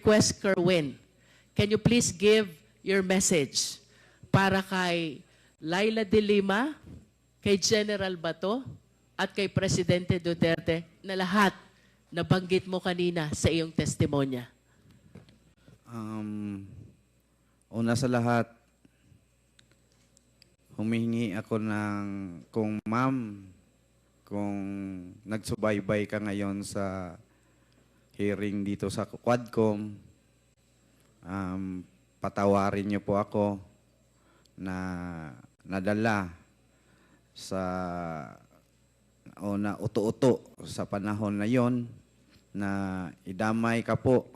request, Kerwin, can you please give your message para kay Laila de Lima, kay General Bato, at kay Presidente Duterte na lahat nabanggit mo kanina sa iyong testimonya? Una sa lahat, humihingi ako kung ma'am, kung nagsubaybay ka ngayon sa hearing dito sa Quadcom, patawarin niyo po ako na nadala sa o na uto-uto sa panahon na yon na idamay ka po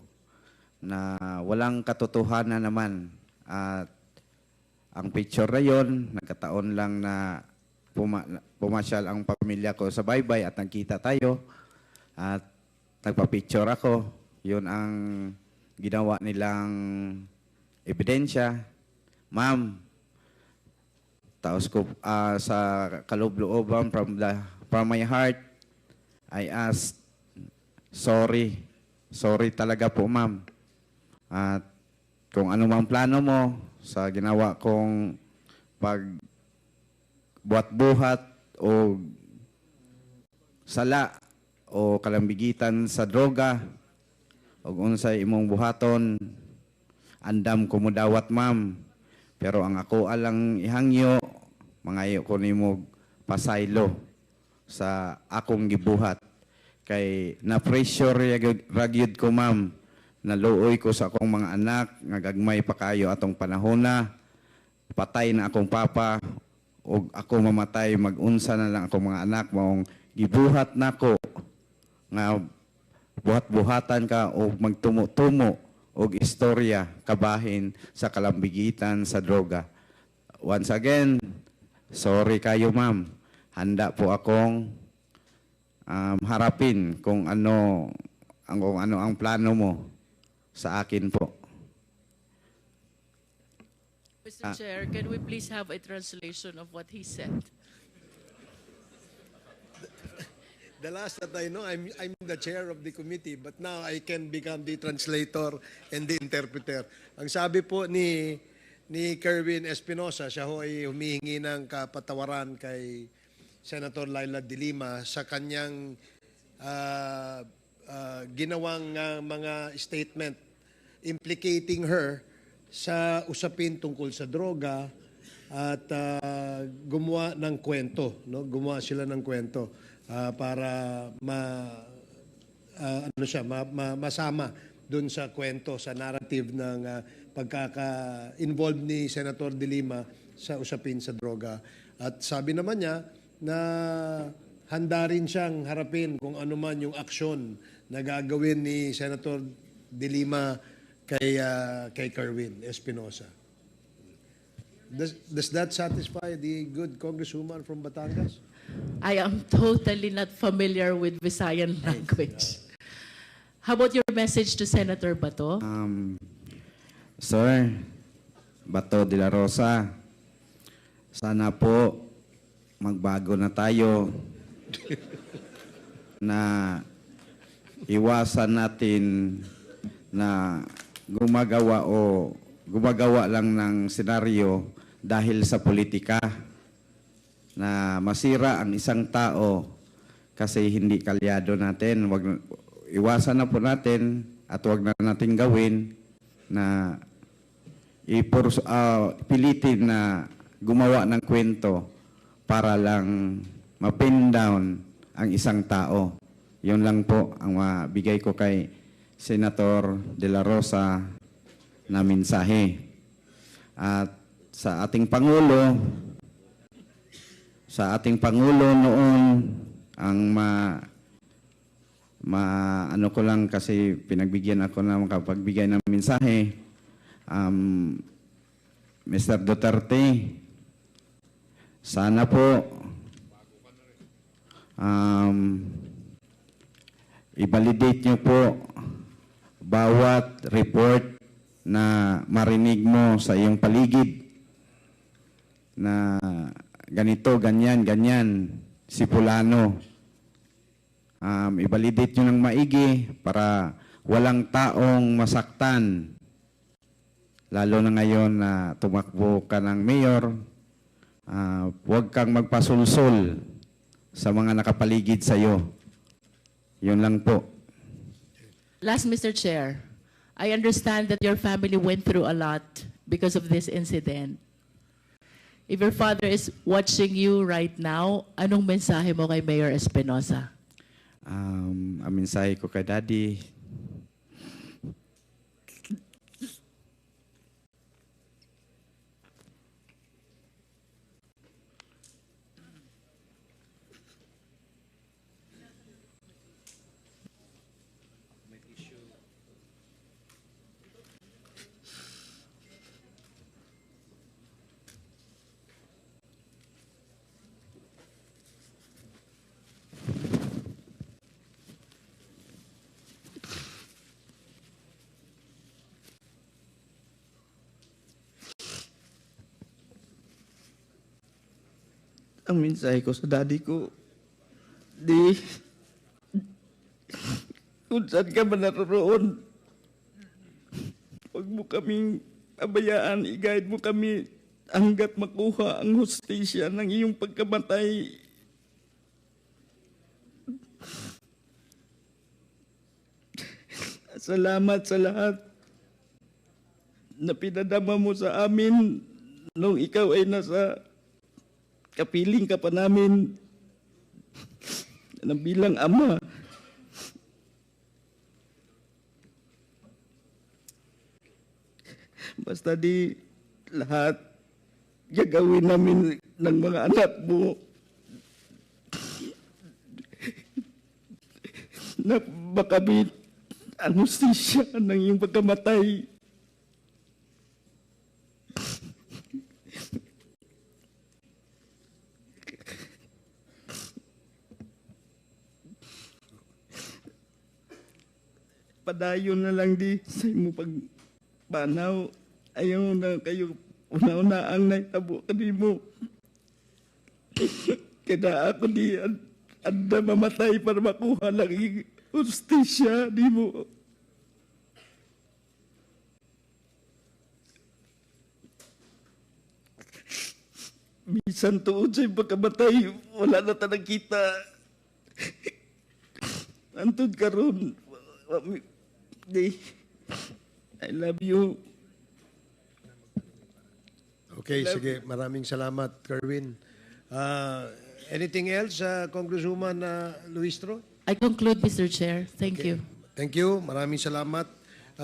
na walang katotohanan naman. At ang picture na yon, nagkataon lang na pumasyal ang pamilya ko sa baybay at nagkita tayo at nagpa-picture ako. Yun ang ginawa nilang ebidensya. Ma'am, taos ko sa kaloob-looban from my heart, I ask, sorry. Sorry talaga po, ma'am. At kung ano mang plano mo sa ginawa kong pagbuhat-buhat o sala o kalambigitan sa droga o unsay imong buhaton, andam ko mo dawat, ma'am. Pero ang ako alang ihangyo, mangayo ko nimo pasaylo sa akong gibuhat. Kay na-pressure ragyod ko, ma'am. Naluoy ko sa akong mga anak, ngagagmay pa kayo atong panahon na. Patay na akong papa, o ako mamatay, mag-unsa na lang akong mga anak, maong gibuhat na ko, nga buhat-buhatan ka o magtumo-tumo o istorya kabahin sa kalambigitan sa droga. Once again, sorry kayo, ma'am. Handa po akong harapin kung ano ang plano mo sa akin po. Mr. Chair, can we please have a translation of what he said? The last that I know, I'm the chair of the committee, but now I can become the translator and the interpreter. Ang sabi po ni Kerwin Espinosa, siya ho ay humihingi ng kapatawaran kay Senator Laila de Lima sa kanyang ginawang mga statement implicating her sa usapin tungkol sa droga at gumawa ng kwento, no? Gumawa sila ng kwento para masama dun sa kwento, sa narrative ng pagkaka-involved ni Senator de Lima sa usapin sa droga. At sabi naman niya na handa rin siyang harapin kung ano man yung aksyon na gagawin ni Senator de Lima kay Kerwin Espinosa. Does that satisfy the good congresswoman from Batangas? I am totally not familiar with Visayan language. How about your message to Senator Bato? Sir, Bato de la Rosa, sana po magbago na tayo na iwasan natin na gumagawa lang ng senaryo dahil sa politika na masira ang isang tao kasi hindi kalyado natin. Iwasan na po natin at wag na natin gawin na pilitin na gumawa ng kwento para lang ma-pin down ang isang tao. Yun lang po ang mabigay ko kay Senator De La Rosa na mensahe. At sa ating Pangulo noon, ang ano ko lang kasi pinagbigyan ako na makapagbigay ng mensahe, Mr. Duterte, sana po i-validate niyo po bawat report na marinig mo sa iyong paligid na ganito, ganyan, si Pulano. I-validate nyo ng maigi para walang taong masaktan. Lalo na ngayon na tumakbo ka ng mayor, huwag kang magpasulsul sa mga nakapaligid sa iyo. Yun lang po. Last, Mr. Chair, I understand that your family went through a lot because of this incident. If your father is watching you right now, anong mensahe mo kay Mayor Espinosa? Ang mensahe ko kay Daddy, ang mensahe ko sa daddy ko, kung saan ka man naroon, huwag mo kaming abayaan, i-guide mo kami hanggat makuha ang hustisya ng iyong pagkamatay. Salamat sa lahat na pinadama mo sa amin nung ikaw ay nasa kapiling ka pa namin na bilang ama. Basta di lahat gagawin namin ng mga anak mo na makamit ang hustisya ng iyong pagkamatay. Padayon na lang di sa imo pagpanaw. Ayaw na kayo una-una ang naitabo ka di mo. Kaya ako di anda mamatay para makuha lang yung hustisya di mo. Bisan tuod sa pagkamatay, wala na tanang kita. Antod karon, I love you. Okay, sige. Maraming salamat, Kerwin. Anything else, Congresswoman Luistro? I conclude, Mr. Chair. Thank you. Thank you. Maraming salamat.